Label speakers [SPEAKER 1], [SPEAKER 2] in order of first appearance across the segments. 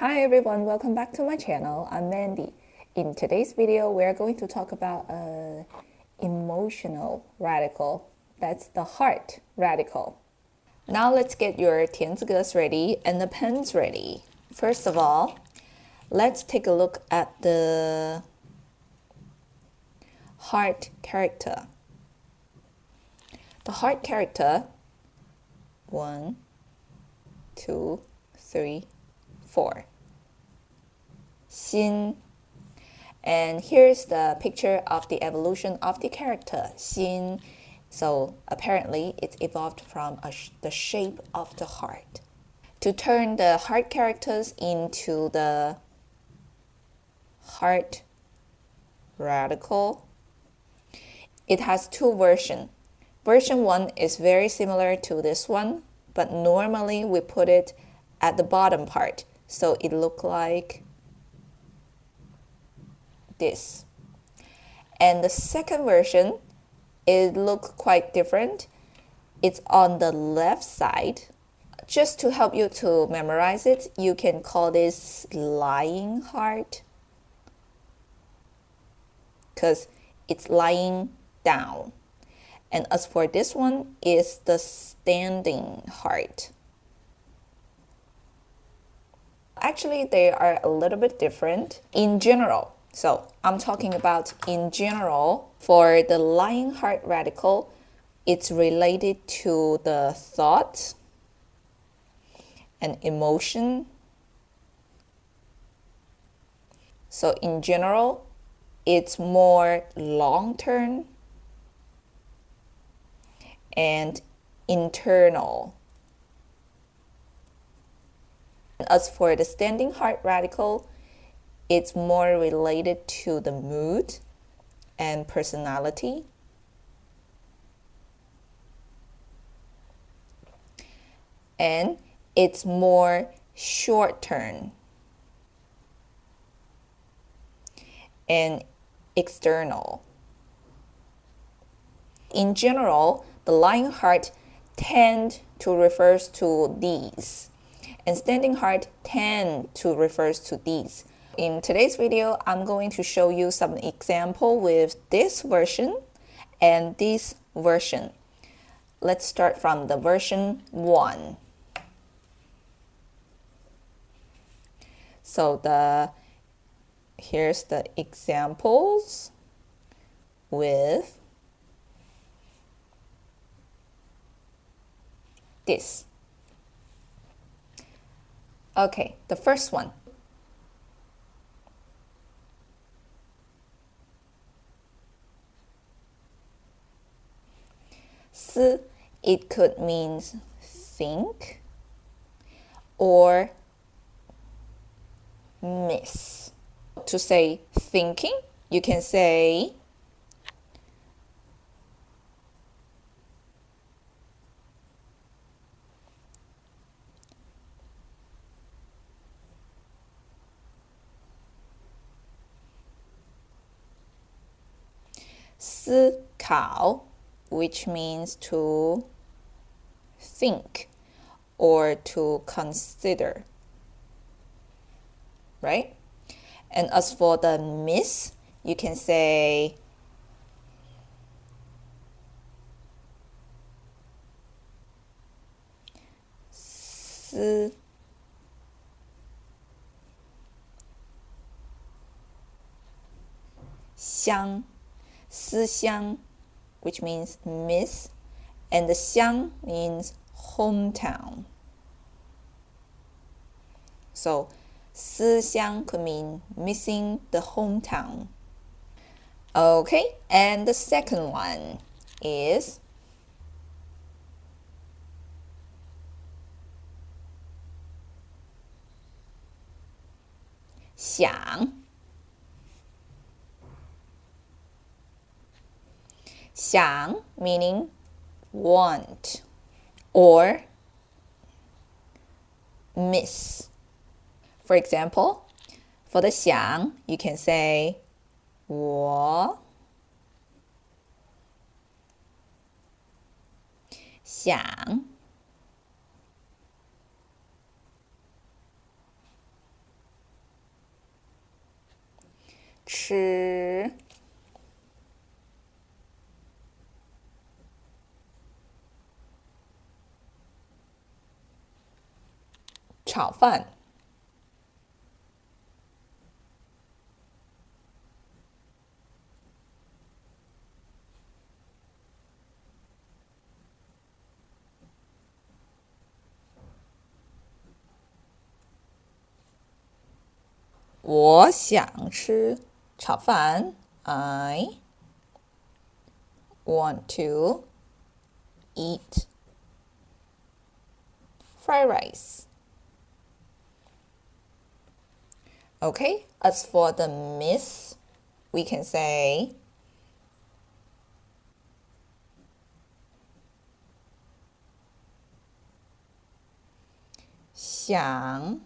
[SPEAKER 1] Hi everyone, welcome back to my channel. I'm Mandy. In today's video, we're going to talk about an emotional radical. That's the heart radical. Now let's get your 田字格 ready and the pens ready. First of all, let's take a look at the heart character. The heart character, 1, 2, 3, 4. 心. And here's the picture of the evolution of the character, 心. So apparently it's evolved from the shape of the heart. To turn the heart characters into the heart radical, it has two versions. Version 1 is very similar to this one, but normally we put it at the bottom part, so it looks like this. And the second version, it looks quite different. It's on the left side. Just to help you to memorize it, you can call this lying heart, because it's lying down. And as for this one, is the standing heart. Actually, they are a little bit different in general. So I'm talking about in general. For the lying heart radical, it's related to the thought and emotion. So in general, it's more long-term and internal. As for the standing heart radical, it's more related to the mood and personality. And it's more short-term and external. In general, the lying heart tend to refers to these, and standing heart tend to refers to these. In today's video, I'm going to show you some example with this version and this version. Let's start from the version 1. So here's the examples with this. Okay, the first one. It could mean think or miss. To say thinking, you can say思考, which means to think or to consider, right? And as for the miss, you can say思乡, 思乡, which means miss, and the 乡 means hometown. So 思乡 could mean missing the hometown. Okay, and the second one is 想. 想 meaning want or miss. For example, for the 想, you can say 我想吃炒饭。我想吃炒饭。I want to eat fried rice. Okay, as for the miss, we can say 想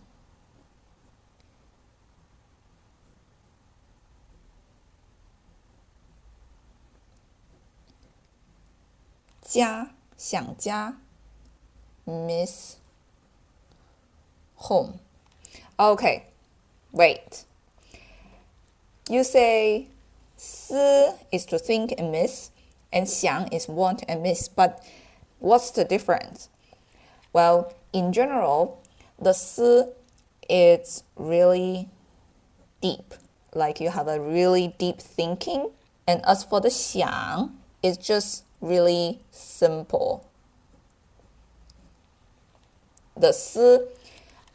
[SPEAKER 1] 想家 miss home. Okay, wait. You say 思 is to think and miss, and 想 is want and miss, but what's the difference? Well, in general, the 思 is really deep, like you have a really deep thinking, and as for the 想, it's just really simple. The 思,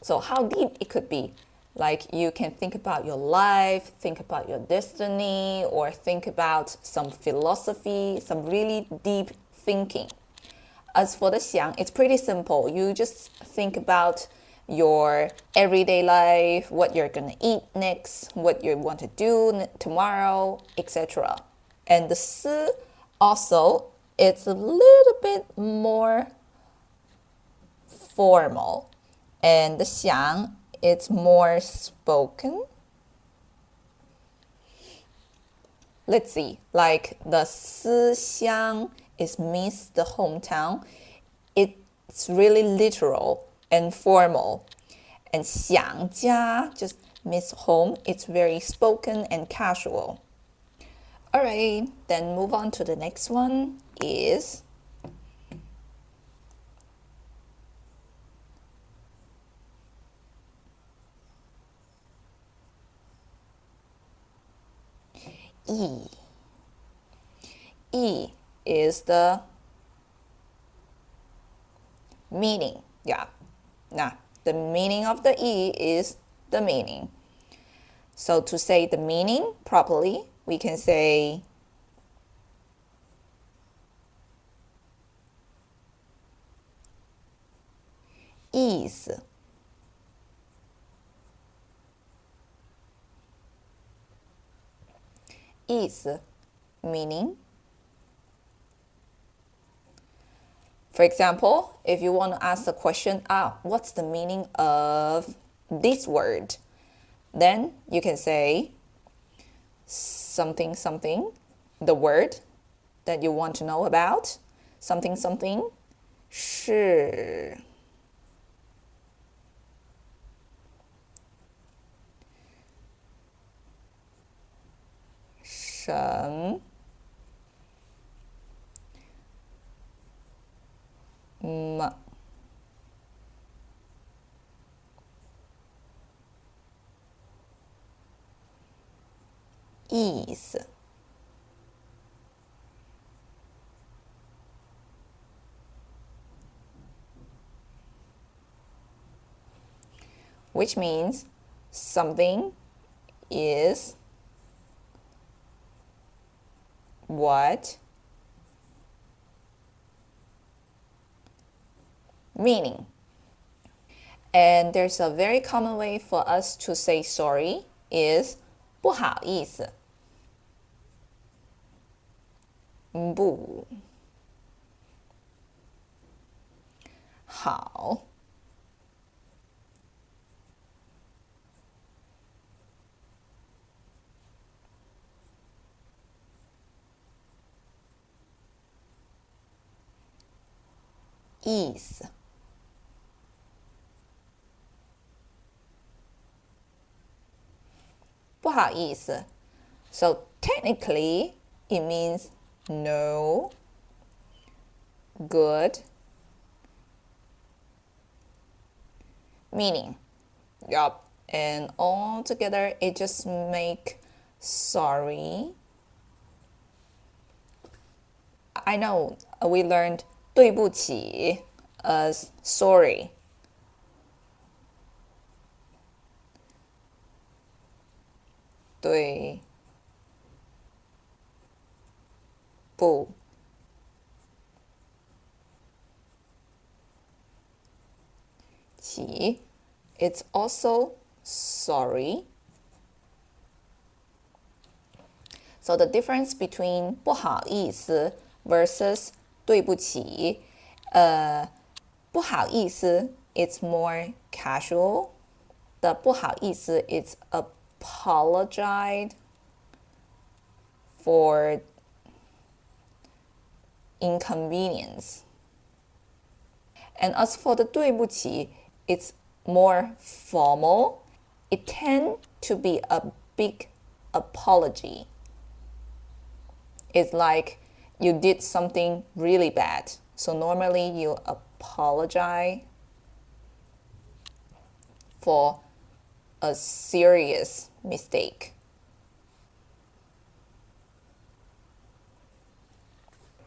[SPEAKER 1] so how deep it could be? Like you can think about your life, think about your destiny, or think about some philosophy, some really deep thinking. As for the 想, it's pretty simple. You just think about your everyday life, what you're gonna eat next, what you want to do tomorrow, etc. And the 思 also, it's a little bit more formal, and the 想, it's more spoken. Let's see, like the 思乡 is miss the hometown. It's really literal and formal. And 想家, just miss home, it's very spoken and casual. Alright, then move on to the next one is 意. 意 is the meaning. Yeah. Now, the meaning of the 意 is the meaning. So to say the meaning properly, we can say 意思. Meaning. For example, if you want to ask the question, what's the meaning of this word? Then you can say something something, the word that you want to know about, something something, 是什么意思。Which means something is what meaning. And there's a very common way for us to say sorry is 不好意思。不好意思。不好意思 So technically, it means no, good, meaning. Yup. And all together, it just make sorry. I know we learned 对不起 as sorry. 对不起 it's also sorry. So the difference between 不好意思 versus 对不起，不好意思 it's more casual. The 不好意思 it's apologize for inconvenience. And as for the 对不起, it's more formal. It tends to be a big apology. It's like you did something really bad. So normally you apologize for a serious mistake.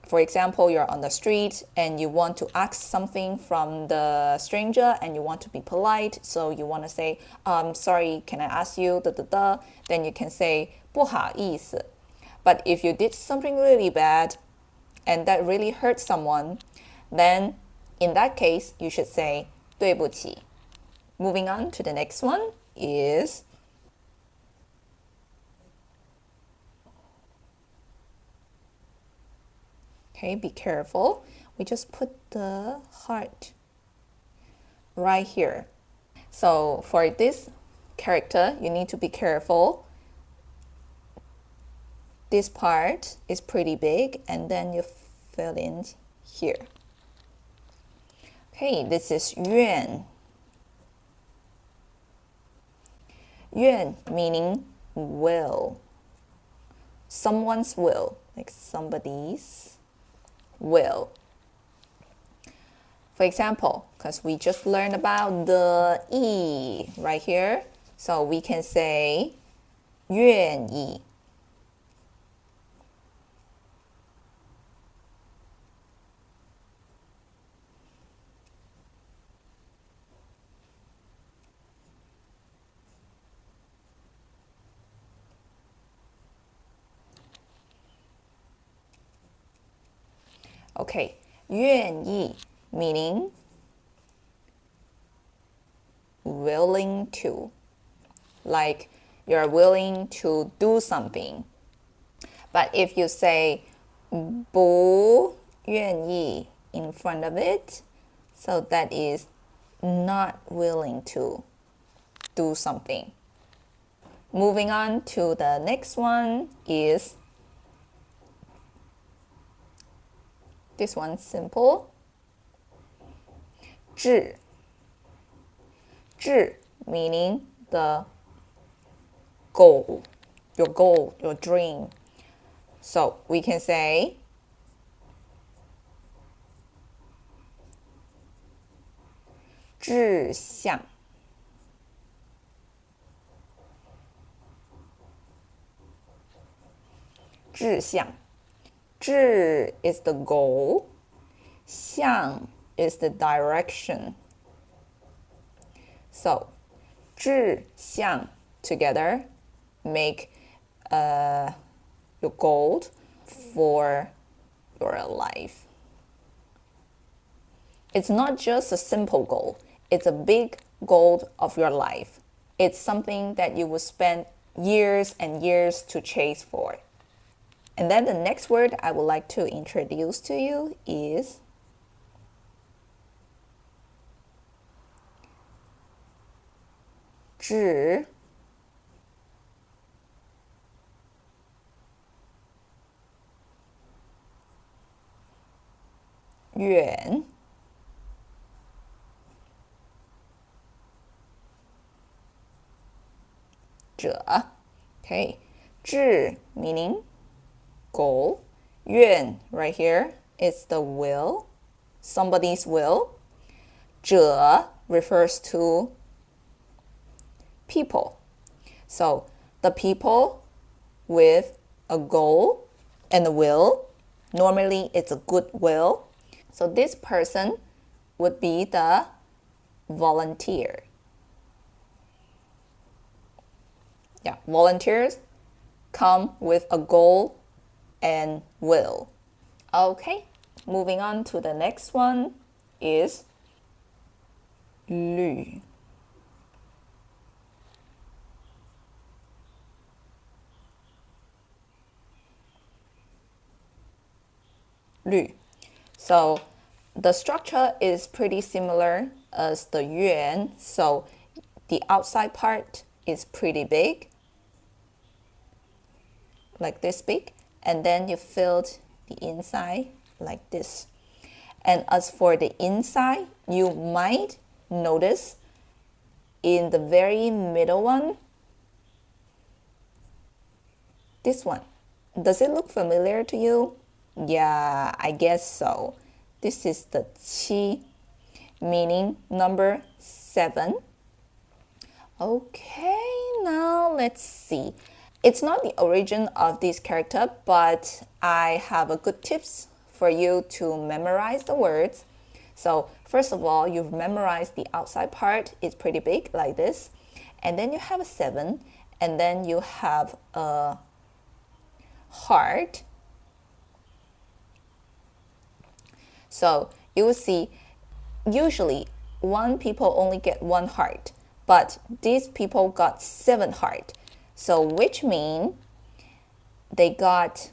[SPEAKER 1] For example, you're on the street and you want to ask something from the stranger and you want to be polite. So you want to say, sorry, can I ask you, da, da, da. Then you can say, 不好意思. But if you did something really bad and that really hurt someone, then in that case, you should say 对不起. Moving on to the next one is okay, be careful. We just put the heart right here. So for this character, you need to be careful. This part is pretty big and then you fill in here. Okay, this is 愿. 愿 meaning will. Someone's will, like somebody's will. For example, because we just learned about the 意 right here, so we can say 愿意. Okay, 愿意 meaning willing to, like you're willing to do something. But if you say 不愿意 in front of it, so that is not willing to do something. Moving on to the next one is this one simple. 志 meaning the goal, your dream. So we can say 志向. 志向. 志 is the goal. 向 is the direction. So 志向 together make your goal for your life. It's not just a simple goal. It's a big goal of your life. It's something that you will spend years and years to chase for. And then the next word I would like to introduce to you is 志远者. Okay, 志 meaning goal. 愿 right here is the will, somebody's will. 者 refers to people. So the people with a goal and a will, normally it's a good will. So this person would be the volunteer. Yeah, volunteers come with a goal and will. Okay, moving on to the next one is 绿. So the structure is pretty similar as the yuan. So the outside part is pretty big, like this big, and then you filled the inside like this. And as for the inside, you might notice in the very middle one, this one. Does it look familiar to you? Yeah, I guess so. This is the 7, meaning number 7. Okay, now let's see. It's not the origin of this character, but I have a good tips for you to memorize the words. So first of all, you've memorized the outside part. It's pretty big like this. And then you have a 7, and then you have a heart. So you will see, usually one people only get 1 heart, but these people got 7 heart. So which mean they got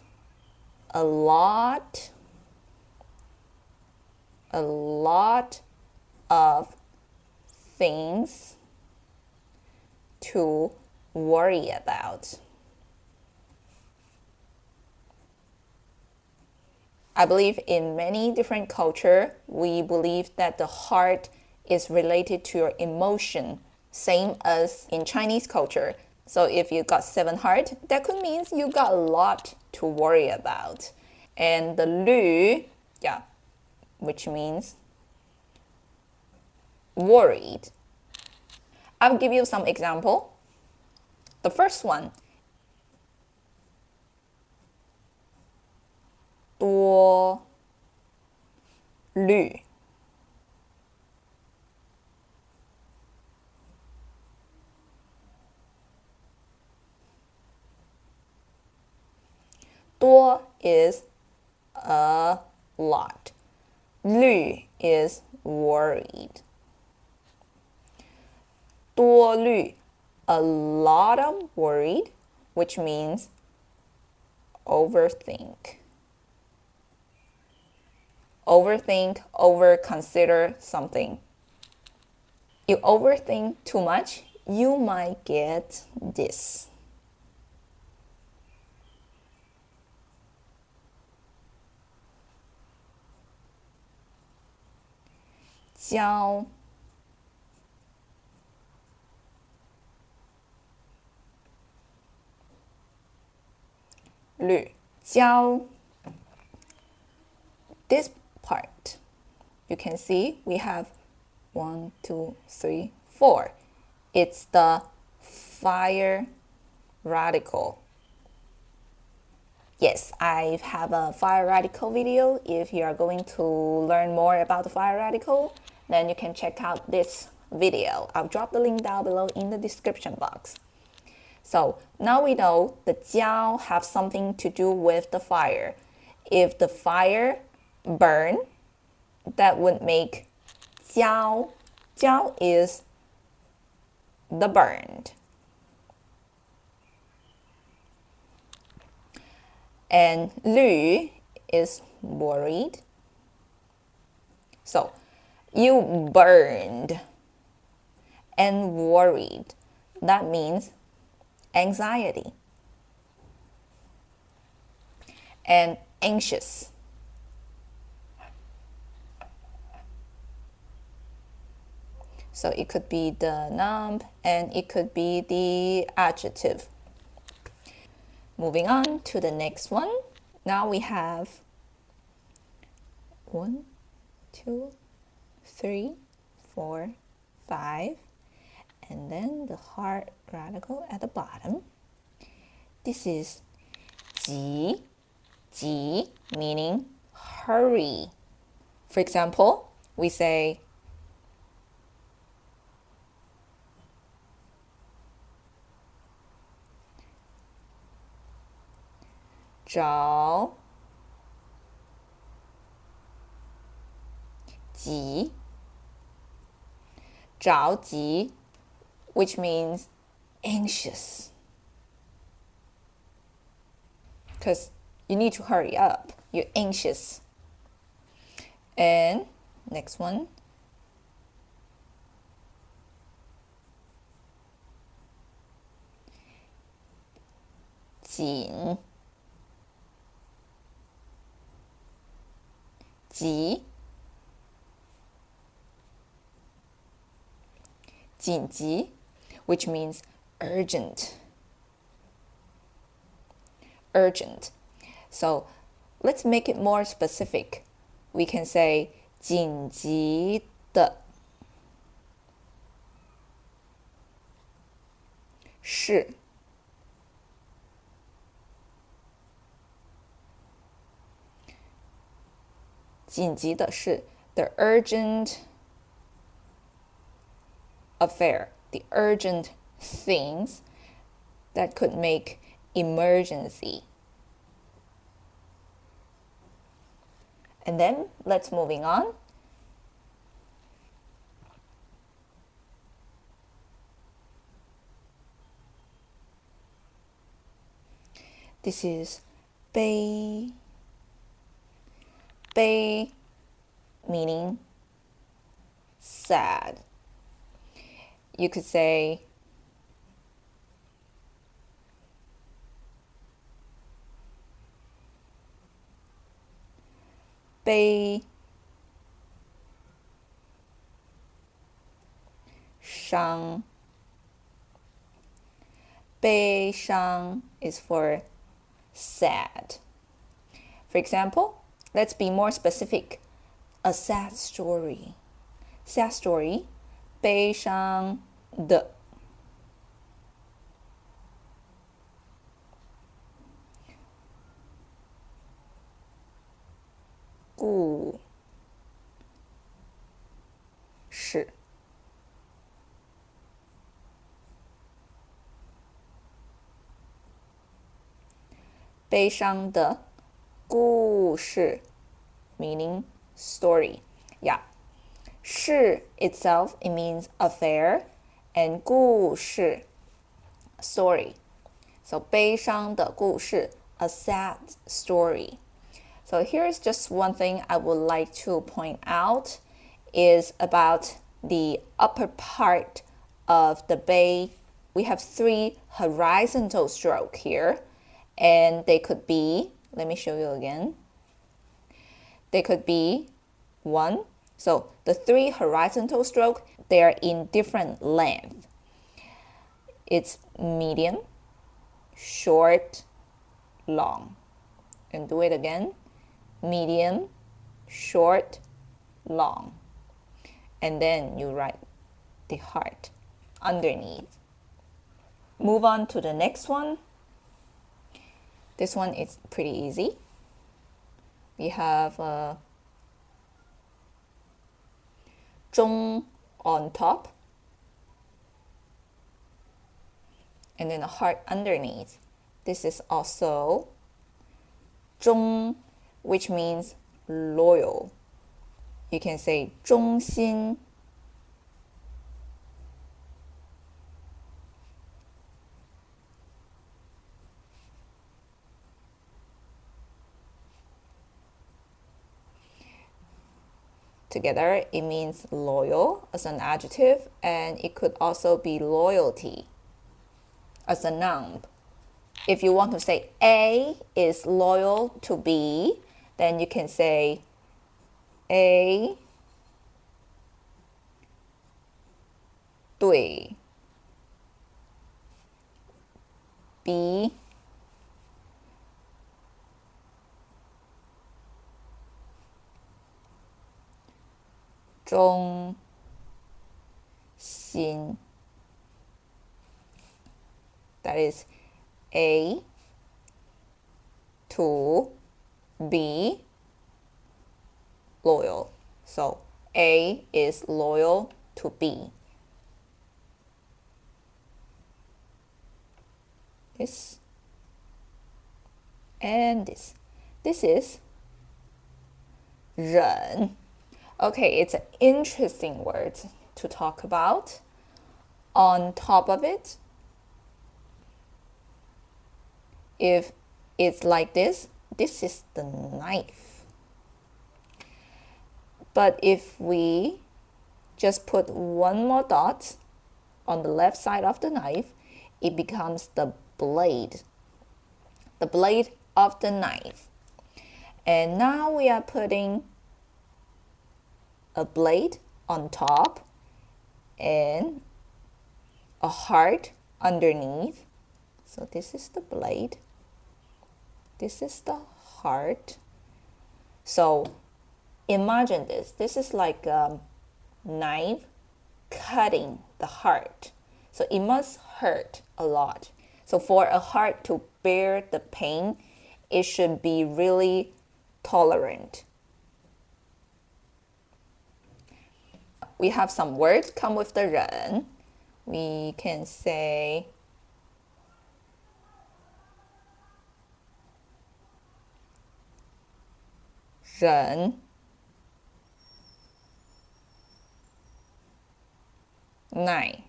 [SPEAKER 1] a lot of things to worry about. I believe in many different cultures, we believe that the heart is related to your emotion, same as in Chinese culture. So if you got 7 heart, that could mean you got a lot to worry about. And the 绿, yeah, which means worried. I'll give you some example. The first one, 多虑. "多" is a lot. 虑 is worried. 多虑, a lot of worried, which means overthink. Overthink, over-consider something. You overthink too much, you might get this. 焦虑焦 this part, you can see we have 1, 2, 3, 4. It's the fire radical. Yes, I have a fire radical video. If you are going to learn more about the fire radical, then you can check out this video. I'll drop the link down below in the description box. So now we know the 焦 have something to do with the fire. If the fire burn, that would make 焦. 焦 is the burned. And 虑 is worried. So you burned and worried. That means anxiety and anxious. So it could be the noun and it could be the adjective. Moving on to the next one. Now we have 1, 2, 3, 4, 5, and then the hard radical at the bottom. This is 急, 急 meaning hurry. For example, we say 着急, 着急, which means anxious. Because you need to hurry up. You're anxious. And next one. 紧 急 紧急 which means urgent. Urgent. So let's make it more specific. We can say 紧急的是紧急的事 the urgent affair, the urgent things that could make emergency. And then let's moving on. This is 悲 悲 meaning sad. You could say 悲伤 悲伤 is for sad. For example, let's be more specific. A sad story. Sad story. 悲伤的故事。悲伤的故事 meaning story. Yeah. 事 itself, it means affair, and 故事 story. So 悲伤的故事 a sad story. So here's just one thing I would like to point out is about the upper part of the bay. We have 3 horizontal strokes here, and they could be, let me show you again. They could be 1. So the 3 horizontal strokes, they are in different length. It's medium, short, long. And do it again. Medium, short, long. And then you write the heart underneath. Move on to the next one. This one is pretty easy. We have 中 on top, and then a heart underneath. This is also 中, which means loyal. You can say 忠心 Together, it means loyal as an adjective, and it could also be loyalty as a noun. If you want to say A is loyal to B, then you can say A 对 B 中心. That is A to be loyal. So A is loyal to B. This and this. This is 忍. Okay, it's an interesting word to talk about. On top of it, if it's like this, this is the knife. But if we just put one more dot on the left side of the knife, it becomes the blade. The blade of the knife. And now we are putting a blade on top and a heart underneath. So this is the blade. This is the heart. So imagine this. This is like a knife cutting the heart. So it must hurt a lot. So for a heart to bear the pain, it should be really tolerant. We have some words come with the 人. We can say 忍耐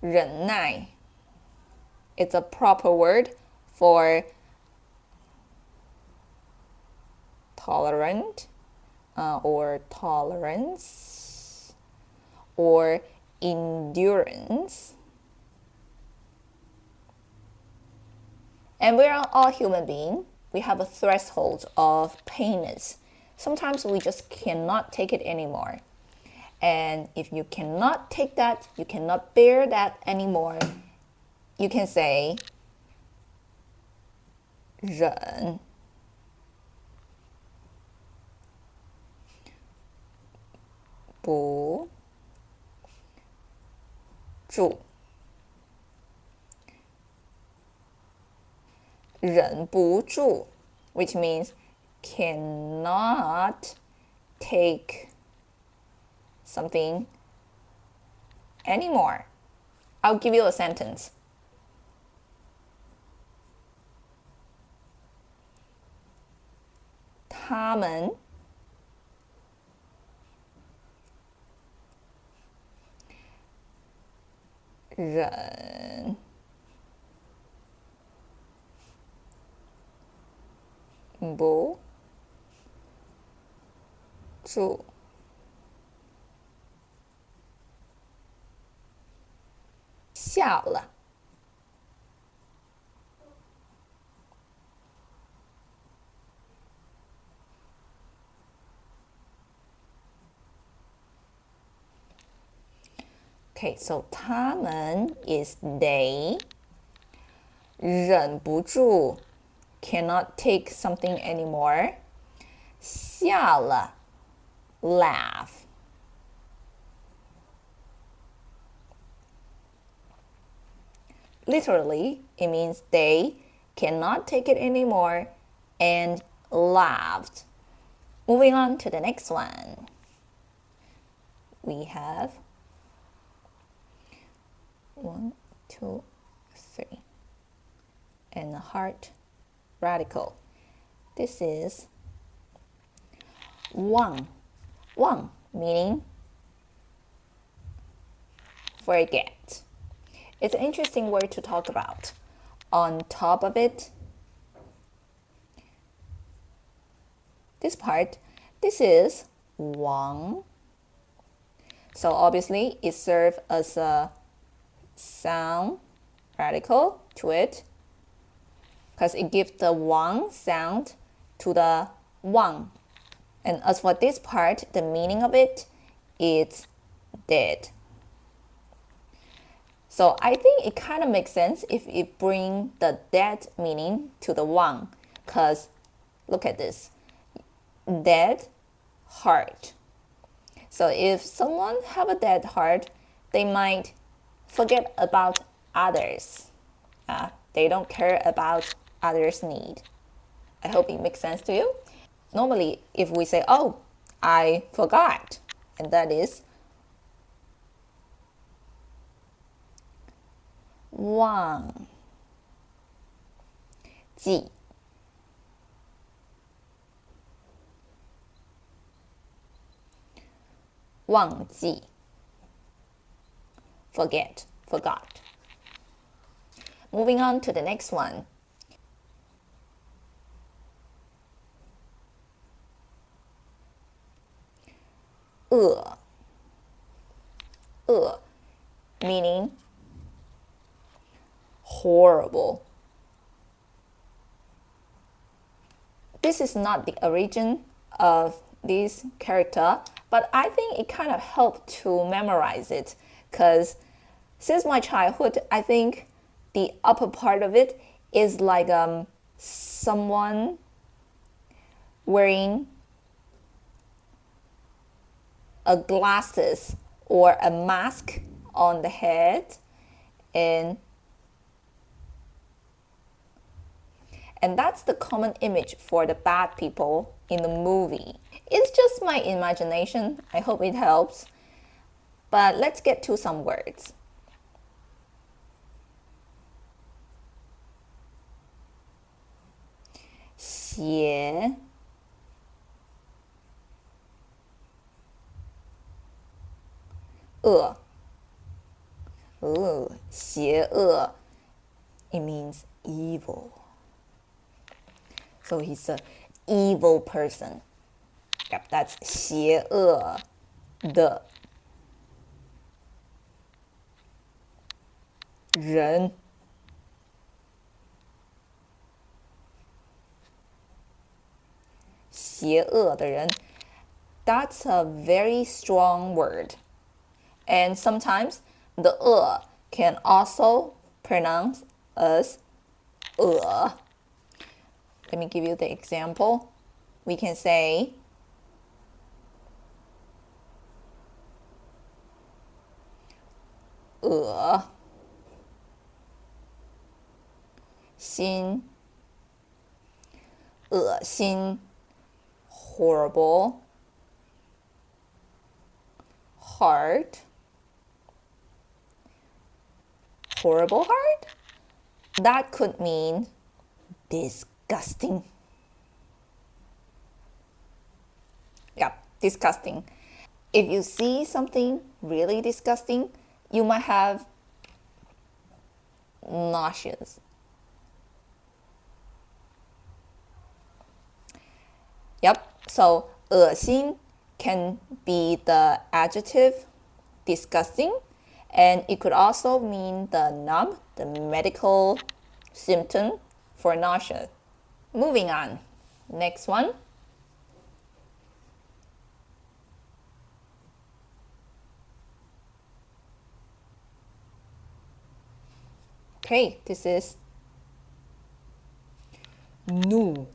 [SPEAKER 1] 忍耐. It's a proper word for tolerant or tolerance or endurance. And we are all human beings. We have a threshold of painness. Sometimes we just cannot take it anymore. And if you cannot take that, you cannot bear that anymore, you can say 忍不住忍不住 which means cannot take something anymore. I'll give you a sentence. 他们忍不住笑了 Okay, so 他们 is they. 忍不住 cannot take something anymore. 笑了 laugh. Literally, it means they cannot take it anymore and laughed. Moving on to the next one. We have 1, 2, 3. And the heart radical. This is 忘 meaning forget. It's an interesting word to talk about. On top of it, this part, this is 忘. So obviously it serves as a sound radical to it because it gives the 忘 sound to the 忘. And as for this part, the meaning of it is dead. So I think it kind of makes sense if it bring the dead meaning to the 忘, because look at this. Dead heart. So if someone have a dead heart, they might forget about others. They don't care about others' need. I hope it makes sense to you. Normally, if we say, oh, I forgot, and that is 忘记 忘记 forget, forgot. Moving on to the next one. 恶 meaning horrible. This is not the origin of this character, but I think it kind of helped to memorize it because since my childhood, I think the upper part of it is like someone wearing a glasses or a mask on the head, and that's the common image for the bad people in the movie. It's just my imagination. I hope it helps. But let's get to some words. 邪 恶 邪恶 it means evil. So he's an evil person. Yep, that's 邪恶的人 邪恶的人 That's a very strong word. And sometimes the can also pronounce as Let me give you the example. We can say 心 恶心 horrible, heart, horrible heart. That could mean disgusting. Yeah, disgusting. If you see something really disgusting, you might have nauseous. Yep, so 恶心 can be the adjective disgusting, and it could also mean the noun, the medical symptom for nausea. Moving on. Next one. Okay, this is 怒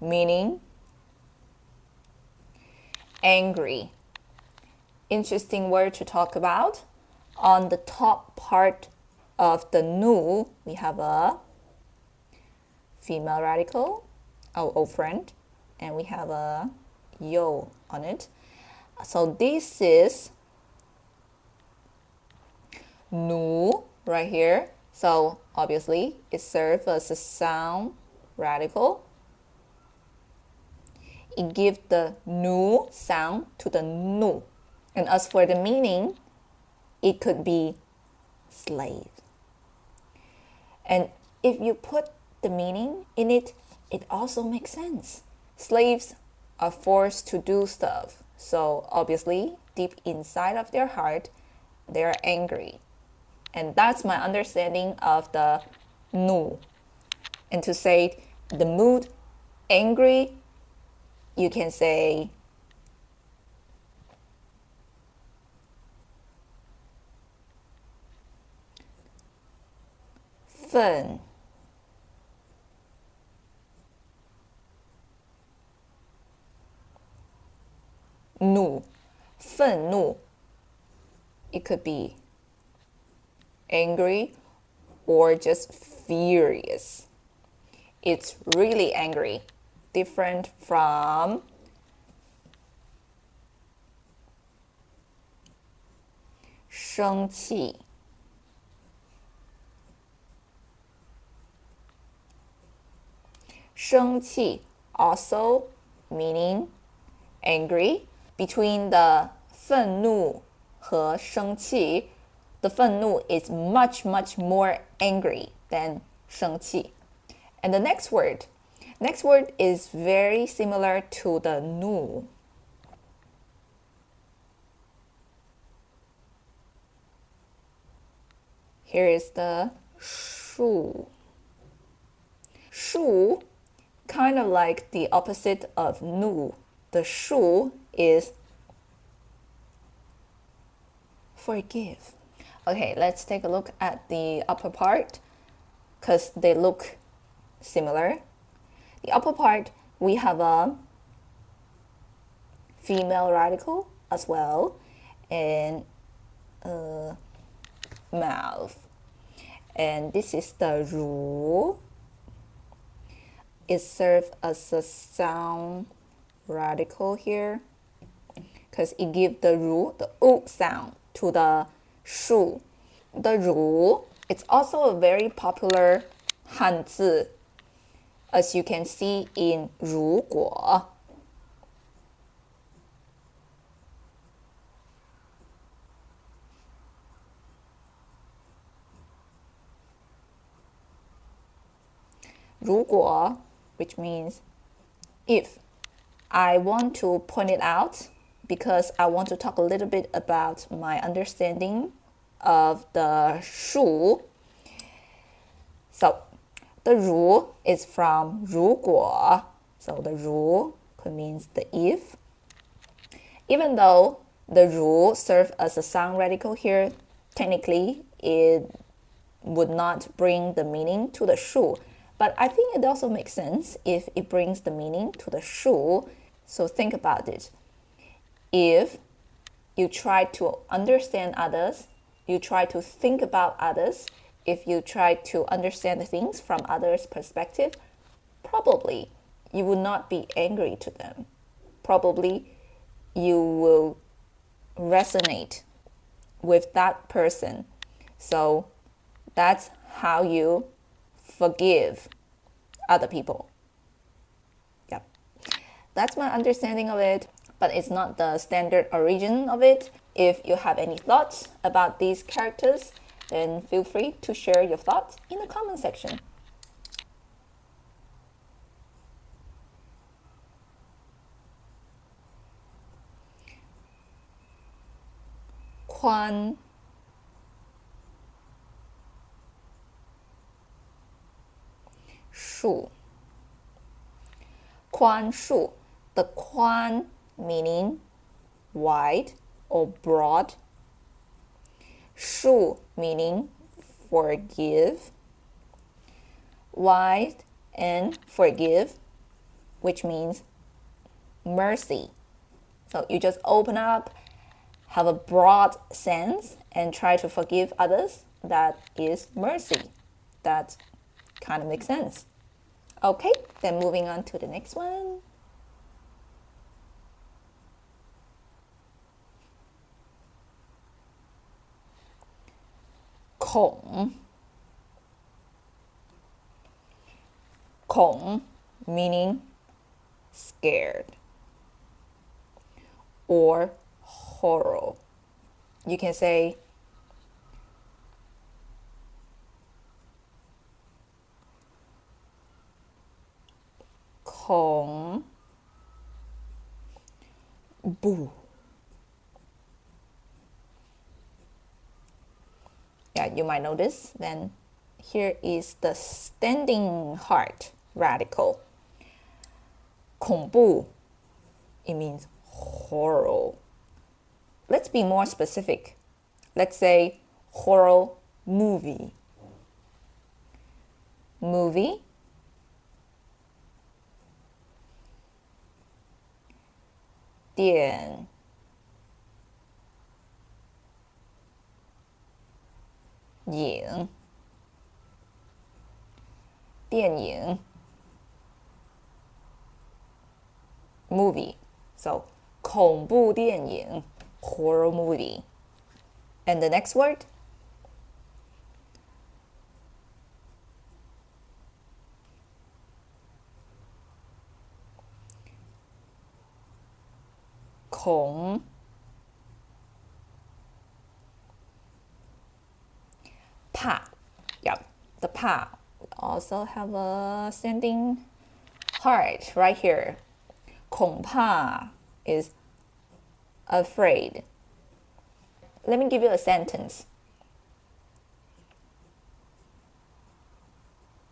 [SPEAKER 1] meaning angry. Interesting word to talk about. On the top part of the 怒, we have a female radical, our old friend, and we have a yo on it. So this is 怒 right here. So obviously it serves as a sound radical. It gives the nu sound to the nu. And as for the meaning, it could be slave. And if you put the meaning in it, it also makes sense. Slaves are forced to do stuff. So obviously, deep inside of their heart, they're angry. And that's my understanding of the nu. And to say the mood angry, you can say 愤愤怒, it could be angry or just furious. It's really angry, different from生气. Sheng qi also meaning angry. Between the 愤怒和生气, the 愤怒 is much more angry than 生气. And the next word is very similar to the 怒. Here is the 恕. 恕, kind of like the opposite of 怒. The 恕is forgive. Okay, let's take a look at the upper part because they look similar. The upper part, we have a female radical as well, and mouth. And this is the 如. It serves as a sound radical here because it gives the 如, the u sound to the 恕. The 如, it's also a very popular hanzi, as you can see in 如果. 如果, which means if. I want to point it out because I want to talk a little bit about my understanding of the 恕. So the 如 is from 如果. So the 如 means the if. Even though the 如 serves as a sound radical here, technically it would not bring the meaning to the 恕. But I think it also makes sense if it brings the meaning to the 恕. So think about it. If you try to understand others, you try to think about others, if you try to understand things from others' perspective, probably you will not be angry to them. Probably you will resonate with that person. So that's how you forgive other people. Yep. That's my understanding of it, but it's not the standard origin of it. If you have any thoughts about these characters, then feel free to share your thoughts in the comment section. Quan, 恕, 宽恕. The 宽 meaning wide or broad. 恕 meaning forgive. Wide and forgive, which means mercy. So you just open up, have a broad sense, and try to forgive others. That is mercy. That kind of makes sense. Okay, then moving on to the next one. Kong. Kong meaning scared or horror. You can say Kong Bu. Yeah, you might know this. Then here is the standing heart radical. 恐怖, it means horror. Let's be more specific. Let's say horror movie. Movie. 电影，电影 movie. So 恐怖电影 horror movie. And the next word? 恐怕 Yep, the 怕. We also have a standing heart right here. 恐怕 is afraid. Let me give you a sentence.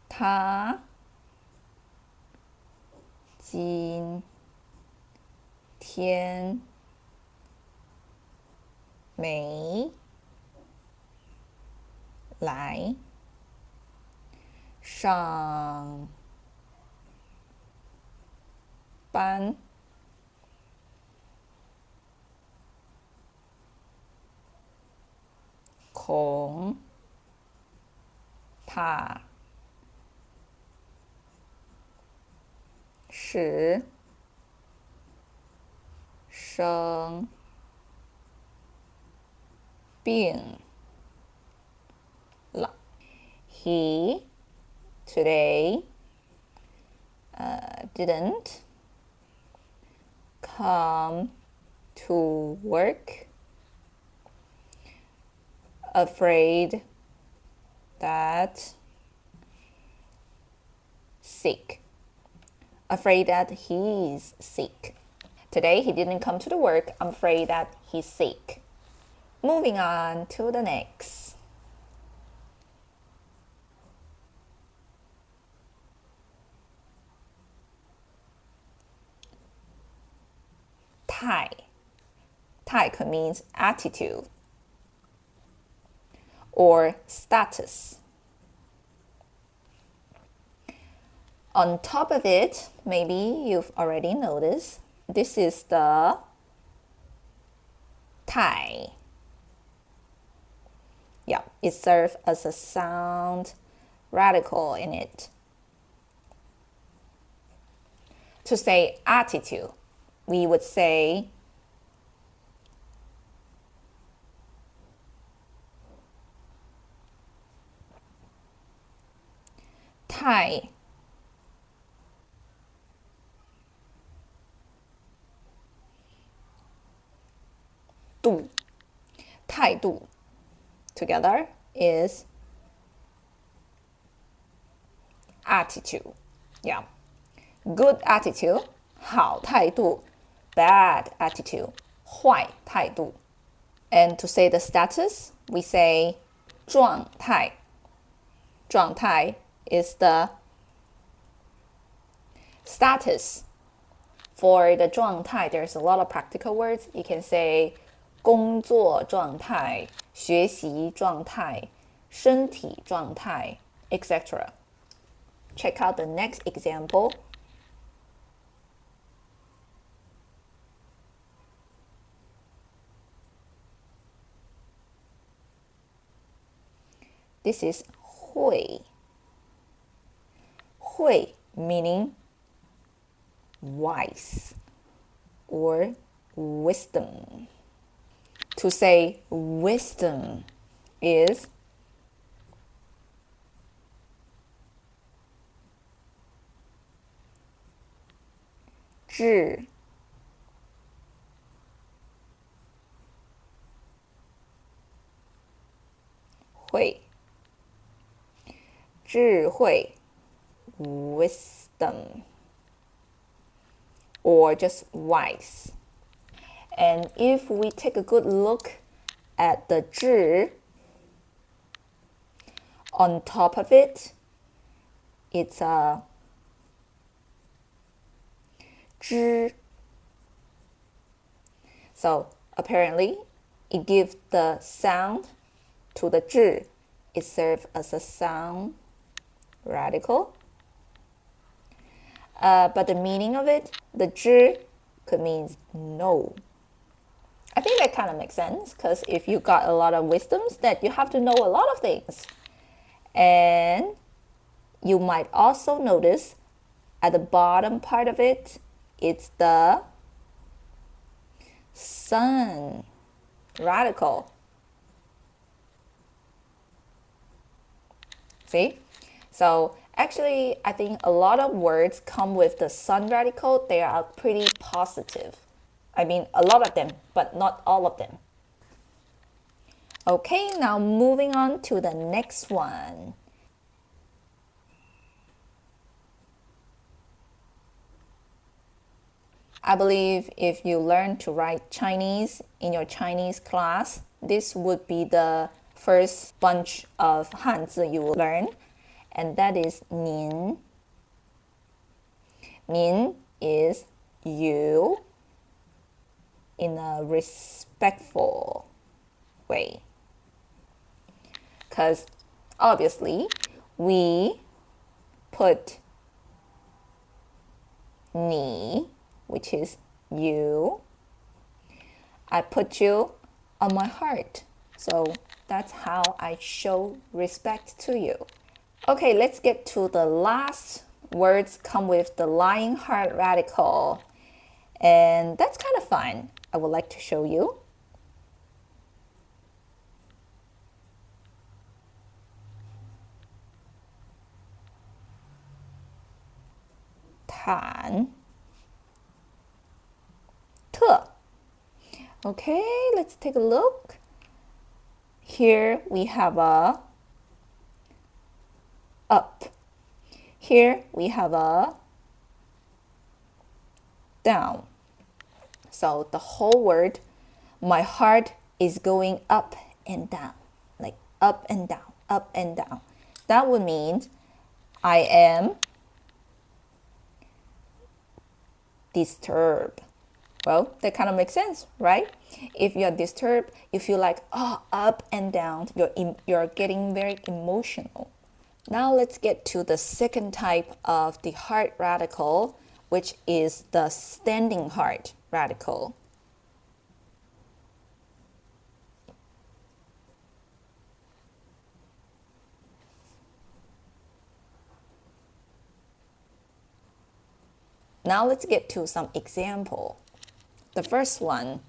[SPEAKER 1] 他今天没来上班。恐怕是生病了。He today didn't come to work afraid that he's sick. Today he didn't come to the work. I'm afraid that he's sick. Moving on to the next. Tai could mean attitude or status. On top of it, maybe you've already noticed, this is the tai. Yeah, it serves as a sound radical in it. To say attitude, we would say tai. Tai du together is attitude. Yeah. Good attitude, 好态度. Bad attitude, 坏态度. And to say the status, we say 状态. 状态 is the status. For the 状态, there's a lot of practical words. You can say 工作状态, 学习状态, 身体状态, etc. Check out the next example. This is 会. 会 meaning wise or wisdom. To say wisdom is 智慧智慧 wisdom or just wise. And if we take a good look at the 智, on top of it, it's a 知. So apparently, it gives the sound to the 智. It serves as a sound radical. But the meaning of it, the 知 could mean no I think that kind of makes sense because if you got a lot of wisdoms, that you have to know a lot of things. And you might also notice at the bottom part of it, it's the sun radical. See? So actually, I think a lot of words come with the sun radical. They are pretty positive. I mean, a lot of them, but not all of them. Okay, now moving on to the next one. I believe if you learn to write Chinese in your Chinese class, this would be the first bunch of hanzi you will learn, and that is 您. 您 is you in a respectful way. Because obviously we put 你, which is you. I put you on my heart. So that's how I show respect to you. Okay, let's get to the last words come with the lying heart radical. And that's kind of fun. I would like to show you. 忐特. Okay, let's take a look. Here we have a up. Here we have a down. So the whole word, my heart is going up and down, like up and down, up and down. That would mean I am disturbed. Well, that kind of makes sense, right? If you're disturbed, you feel like, oh, up and down, you're getting very emotional. Now let's get to the second type of the heart radical, which is the standing heart radical. Now let's get to some example. The first one.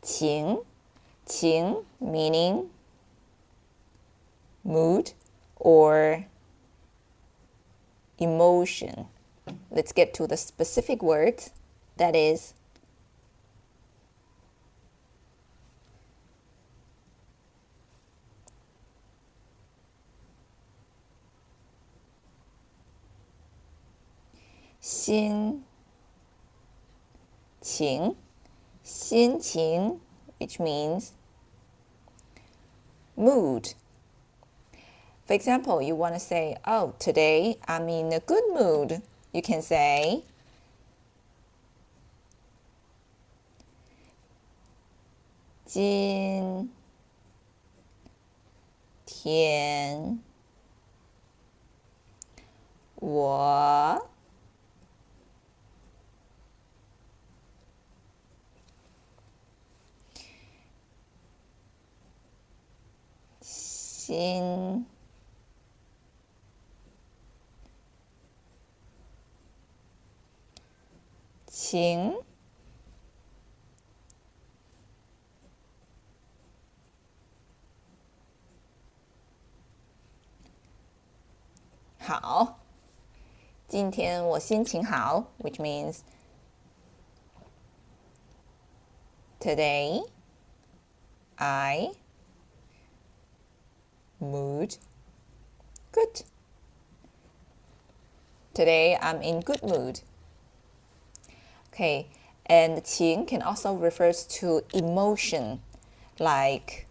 [SPEAKER 1] 情 meaning mood or emotion. Let's get to the specific word, that is 心情 心情, which means mood. For example, you want to say, oh, today I'm in a good mood. You can say 今天我心情好，今天我心情好 which means today I mood good. Today I'm in good mood. Okay, and 情 can also refers to emotion, like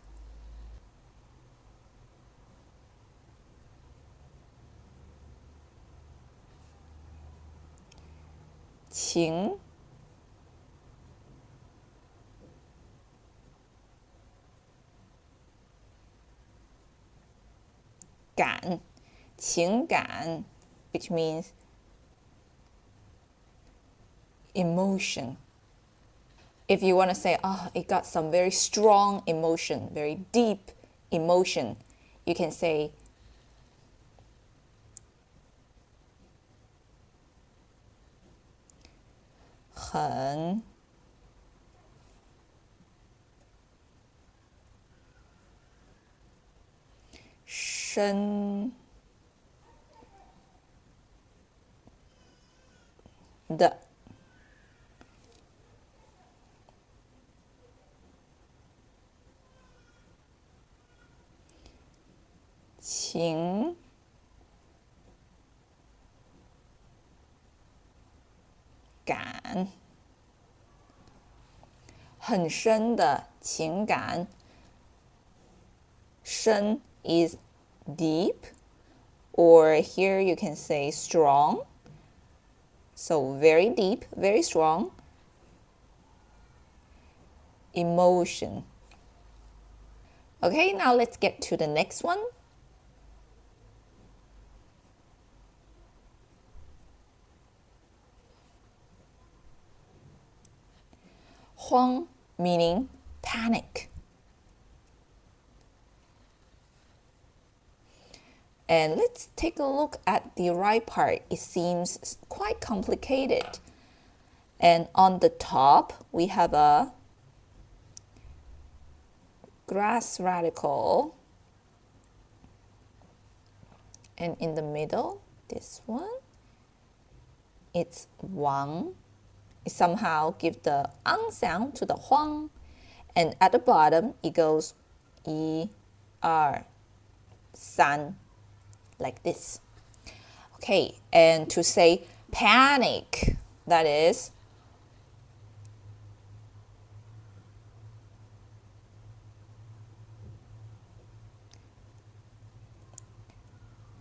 [SPEAKER 1] 情感情感, which means emotion. If you want to say, oh, it got some very strong emotion, very deep emotion, you can say 很深的情感，很深的情感。深 is deep, or here you can say strong. So very deep, very strong emotion. Okay, now let's get to the next one. 慌 meaning panic. And let's take a look at the right part. It seems quite complicated. And on the top, we have a grass radical. And in the middle, this one, it's wang. It somehow gives the ang sound to the huang. And at the bottom, it goes yi, er, san, like this. Okay, and to say panic, that is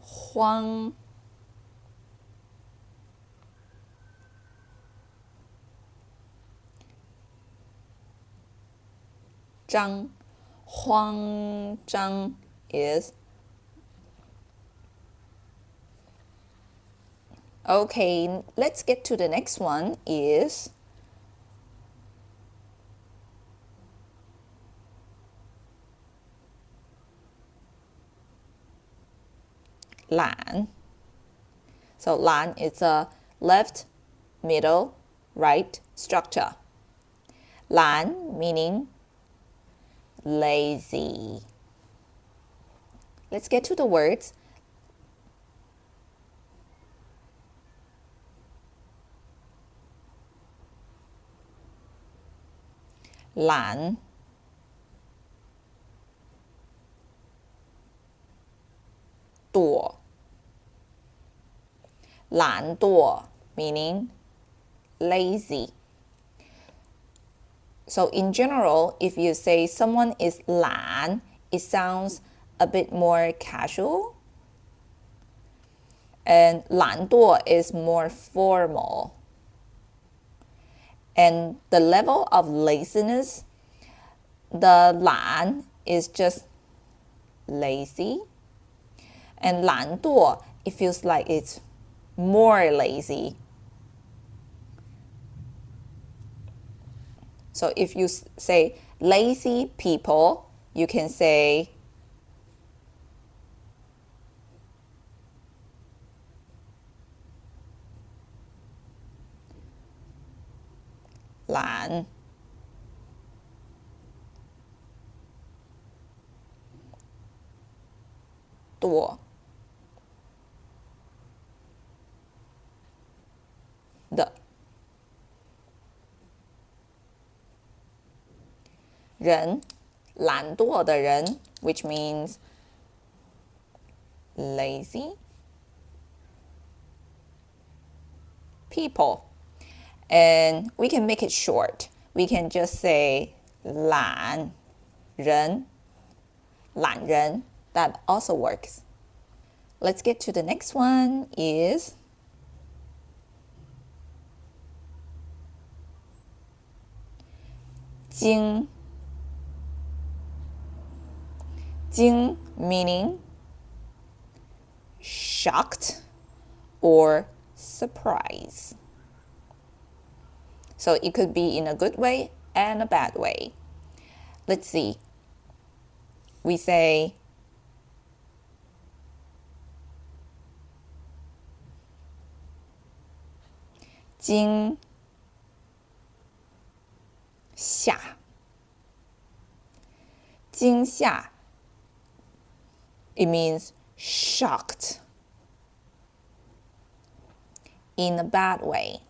[SPEAKER 1] huang zhang. Huang zhang is okay. Let's get to the next one is lan. So lan is a left, middle, right structure. Lan meaning lazy. Let's get to the words. Lan, duo. Lan duo meaning lazy. So in general, if you say someone is lan, it sounds a bit more casual. And lan duo is more formal. And the level of laziness, the lan is just lazy. And lan duo, it feels like it's more lazy. So if you say lazy people, you can say lan. Duo. The. 人，懒惰的人 which means lazy people. And we can make it short. We can just say 懒人, 懒人. That also works. Let's get to the next one is Jing. Jing meaning shocked or surprised. So it could be in a good way and a bad way. Let's see. We say 惊吓，惊吓 it means shocked in a bad way.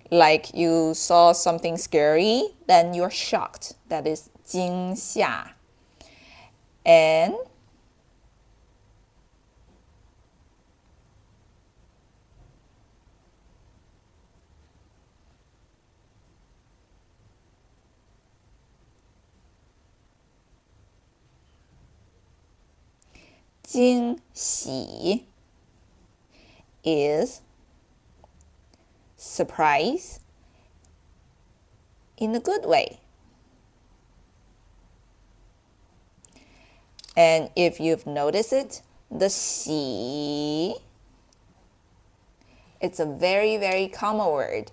[SPEAKER 1] Like you saw something scary, then you're shocked. That is 惊吓. And惊喜 is surprise in a good way. And if you've noticed it, the 喜, it's a very, very common word.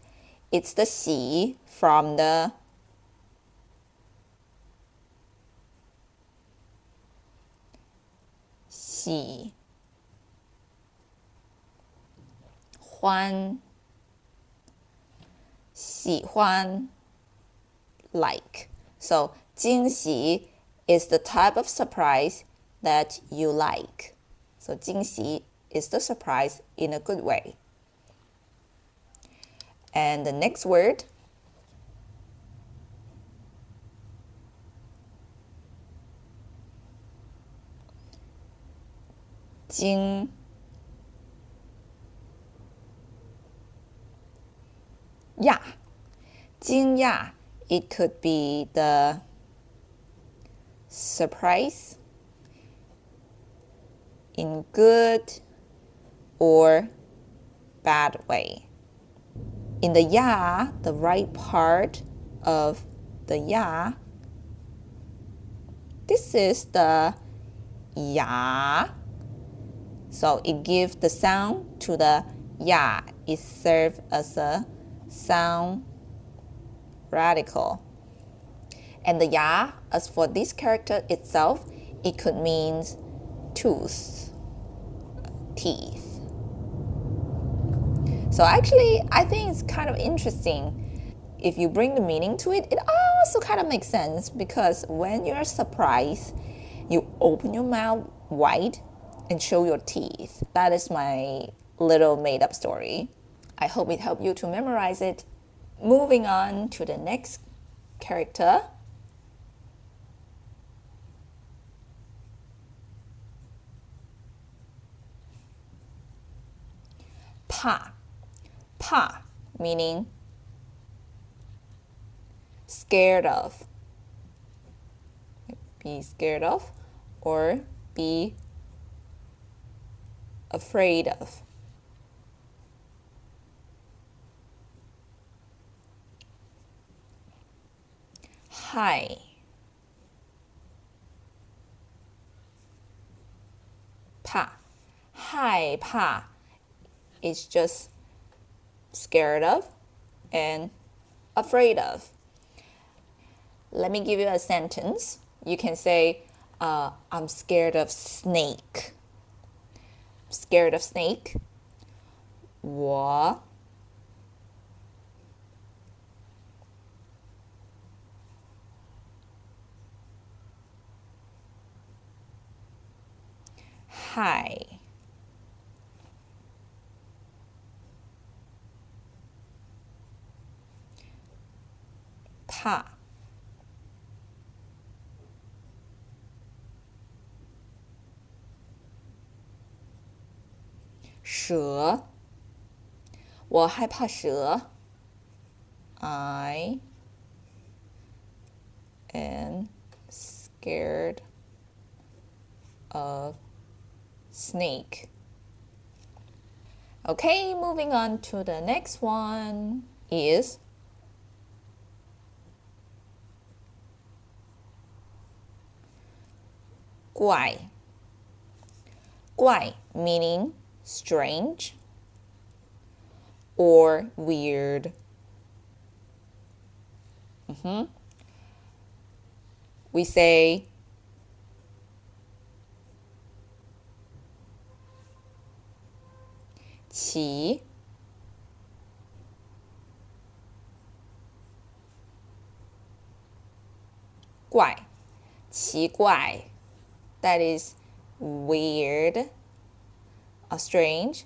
[SPEAKER 1] It's the 喜 from the喜欢 喜欢 like. So 惊喜 is the type of surprise that you like. So 惊喜 is the surprise in a good way. And the next word, 惊讶 惊讶 it could be the surprise in good or bad way. In the 呀, the right part of the 呀, this is the 呀. So it gives the sound to the 呀. It serves as a sound radical. And the 呀, as for this character itself, it could mean tooth, teeth. So actually, I think it's kind of interesting. If you bring the meaning to it, it also kind of makes sense because when you're surprised, you open your mouth wide and show your teeth. That is my little made-up story. I hope it helped you to memorize it. Moving on to the next character. 怕 怕 meaning scared of. Be scared of or be afraid of. 害 怕 害怕 is just scared of and afraid of. Let me give you a sentence. You can say, I'm scared of snake. Scared of snake. 我害怕蛇我害怕蛇 I am scared of snake. Okay, moving on to the next one is 怪怪 meaning strange or weird. We say 奇 怪 奇怪 that is weird or strange.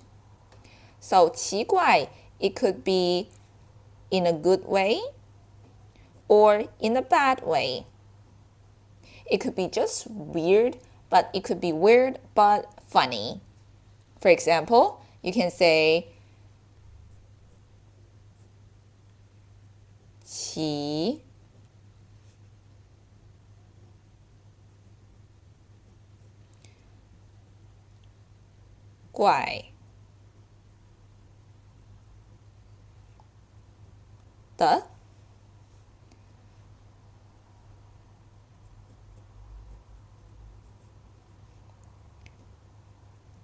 [SPEAKER 1] So 奇怪 it could be in a good way or in a bad way. It could be just weird, but it could be weird but funny. For example, you can say 奇怪的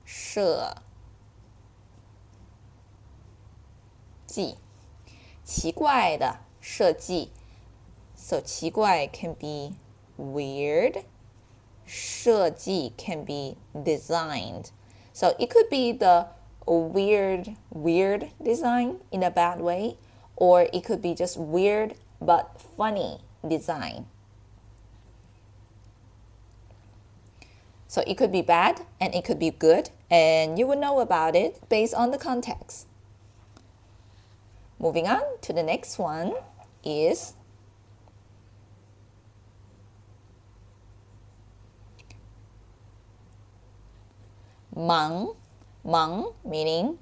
[SPEAKER 1] 设计，奇怪的设计。So 奇怪 can be weird. 设计 can be designed. So it could be the weird design in a bad way, or it could be just weird but funny design. So it could be bad and it could be good, and you will know about it based on the context. Moving on to the next one is 忙 meaning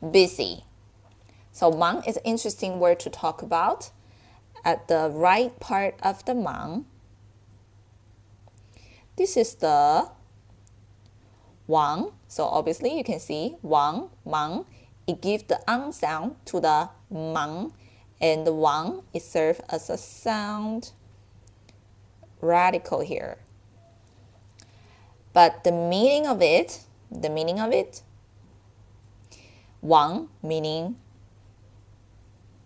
[SPEAKER 1] busy. So 忙 is an interesting word to talk about. At the right part of the 忙, this is the 王. So obviously you can see 王 忙. It gives the ang sound to the 忙, and the 王 is served as a sound radical here. But the meaning of it, 王 meaning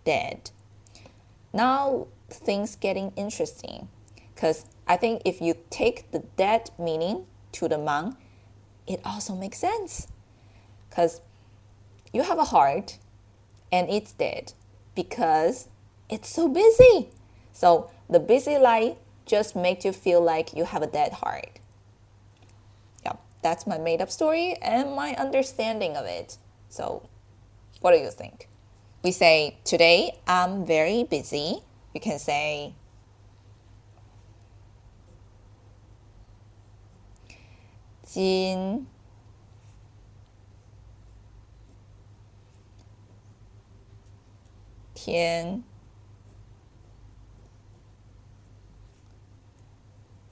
[SPEAKER 1] dead. Now things getting interesting, because I think if you take the dead meaning to the 忙, it also makes sense. Because you have a heart and it's dead because it's so busy. So the busy life just makes you feel like you have a dead heart. Yeah, that's my made up story and my understanding of it. So what do you think? We say, today I'm very busy. You can say, 今天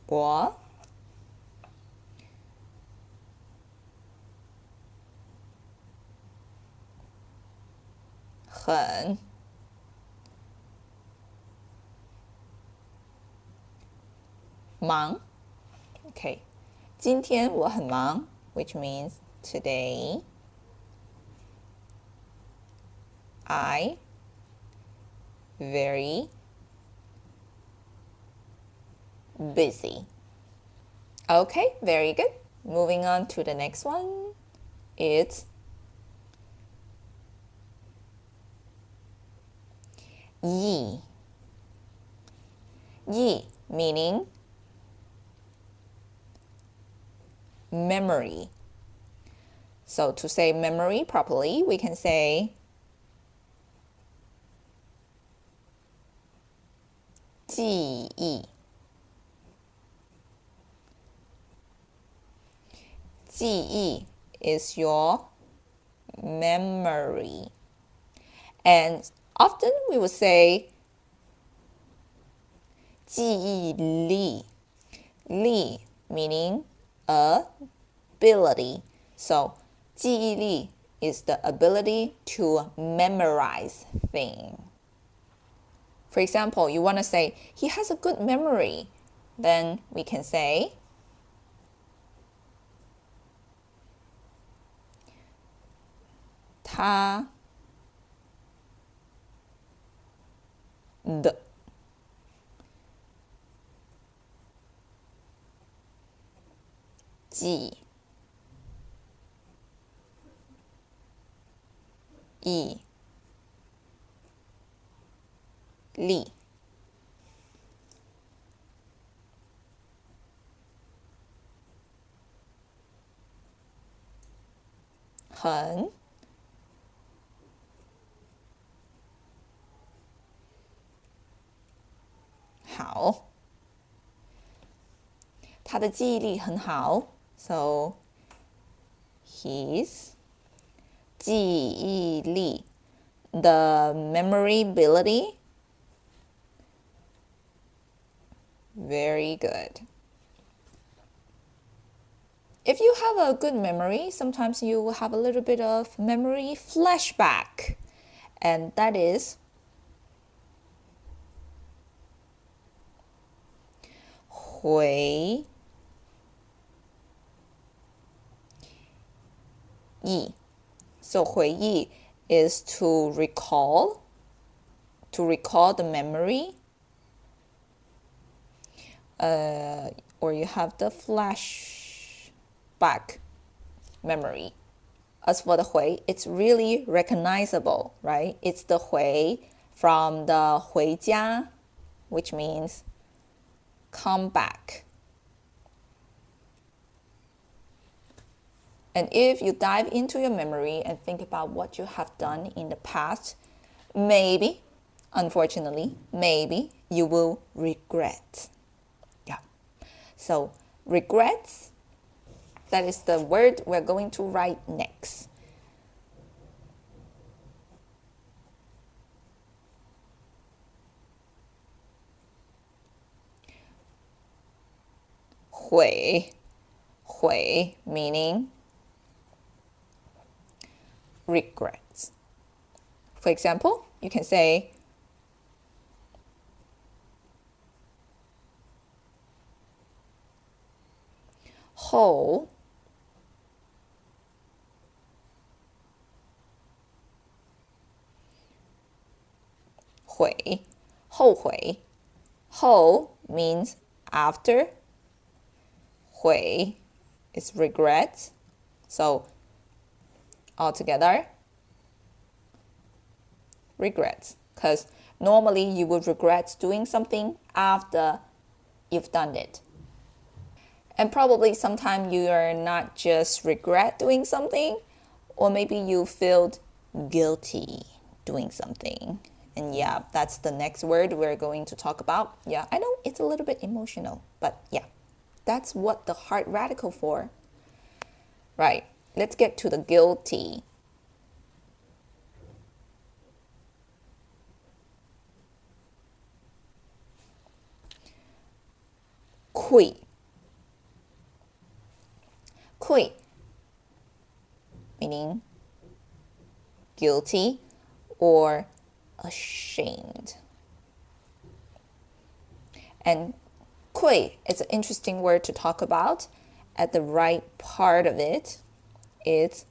[SPEAKER 1] 我很忙 Okay, 今天我很忙 which means today I very busy. Okay, very good. Moving on to the next one. It's 忆 meaning memory. So to say memory properly, we can say 记忆 记忆 is your memory. And often we would say 记忆力 力 meaning ability. So 记忆力 is the ability to memorize things. For example, you want to say, he has a good memory. Then we can say 他的记忆力很好，他的记忆力很好 ，so his 记忆力 the memory ability very good. If you have a good memory, sometimes you will have a little bit of memory flashback, and that is 回忆. So 回忆 is to recall the memory, or you have the flashback memory. As for the 回, it's really recognizable, right? It's the 回 from the 回家, which means come back. And if you dive into your memory and think about what you have done in the past, maybe, unfortunately, maybe you will regret. Yeah. So regrets, that is the word we're going to write next. 悔 meaning regrets. For example, you can say 后悔后悔 后 means after, 悔 is regret. So all together, regrets. Because normally you would regret doing something after you've done it. And probably sometimes you are not just regret doing something, or maybe you feel guilty doing something. And yeah, that's the next word we're going to talk about. Yeah, I know it's a little bit emotional, but yeah, that's what the heart radical for. Right, let's get to the guilty. 愧 meaning guilty or ashamed. And 愧 is an interesting word to talk about. At the right part of it, it's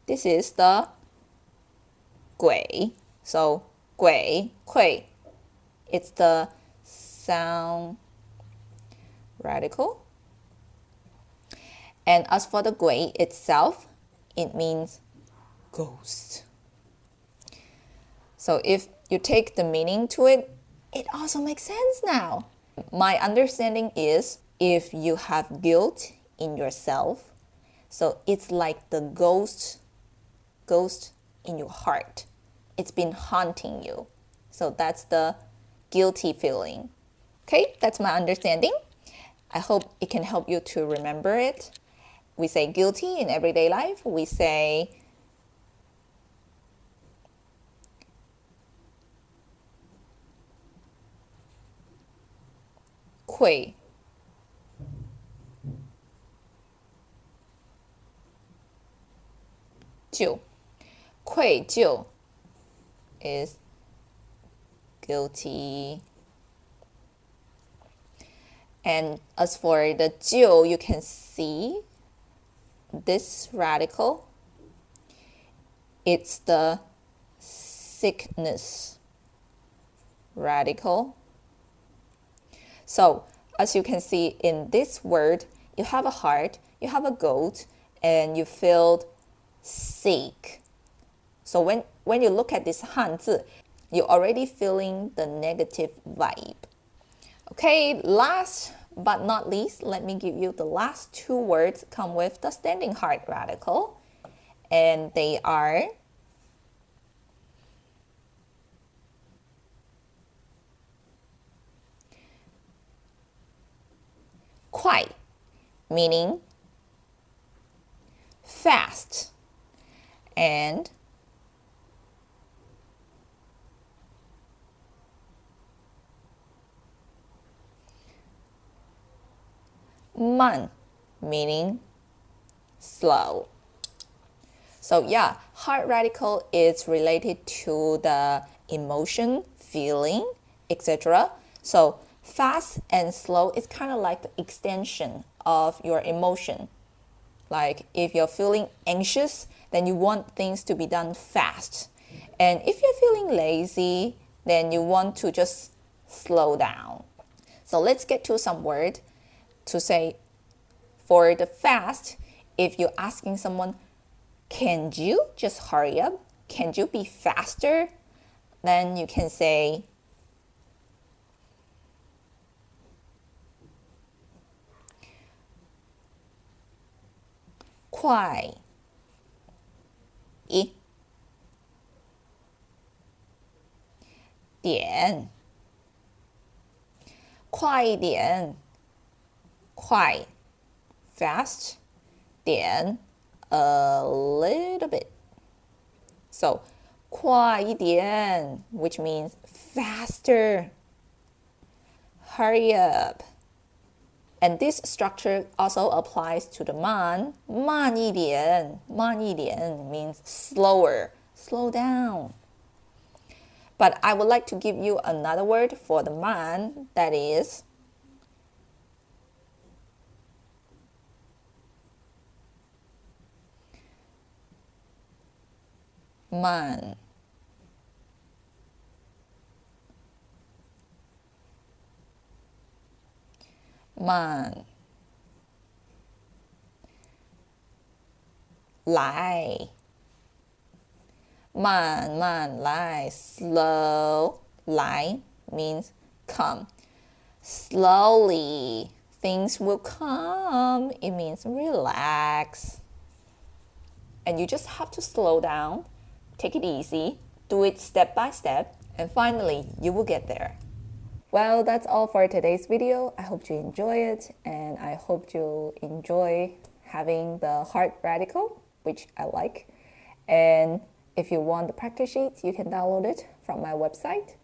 [SPEAKER 1] this is the 鬼. So 鬼 愧, it's the sound radical. And as for the 鬼 itself, it means ghost. So if you take the meaning to it, it also makes sense now. My understanding is if you have guilt in yourself, so it's like the ghost in your heart. It's been haunting you. So that's the guilty feeling. Okay, that's my understanding. I hope it can help you to remember it. We say guilty in everyday life. We say 愧 疚 愧疚 is guilty. And as for the 就, you can see this radical. It's the sickness radical. So as you can see in this word, you have a heart, you have a goat, and you feel sick. So when you look at this hanzi, you're already feeling the negative vibe. Okay, last but not least, let me give you the last two words come with the standing heart radical. And they are快, meaning fast, and慢, meaning slow. So yeah, heart radical is related to the emotion, feeling, etc. So fast and slow is kind of like the extension of your emotion. Like if you're feeling anxious, then you want things to be done fast. And if you're feeling lazy, then you want to just slow down. So let's get to some word to say for the fast. If you're asking someone, can you just hurry up? Can you be faster? Then you can say, 快一点，快一点，快 fast, 点 a little bit. So 快一点 which means faster, hurry up. And this structure also applies to the 慢一点means slower, slow down. But I would like to give you another word for the 慢, that is 慢 慢 来 慢慢来 slow 来 means come. Slowly things will come. It means relax. And you just have to slow down, take it easy, do it step by step, and finally you will get there. Well, that's all for today's video. I hope you enjoy it, and I hope you enjoy having the heart radical, which I like. And if you want the practice sheets, you can download it from my website.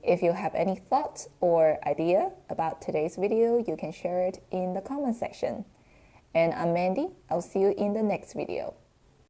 [SPEAKER 1] If you have any thoughts or idea about today's video, you can share it in the comment section. And I'm Mandy. I'll see you in the next video.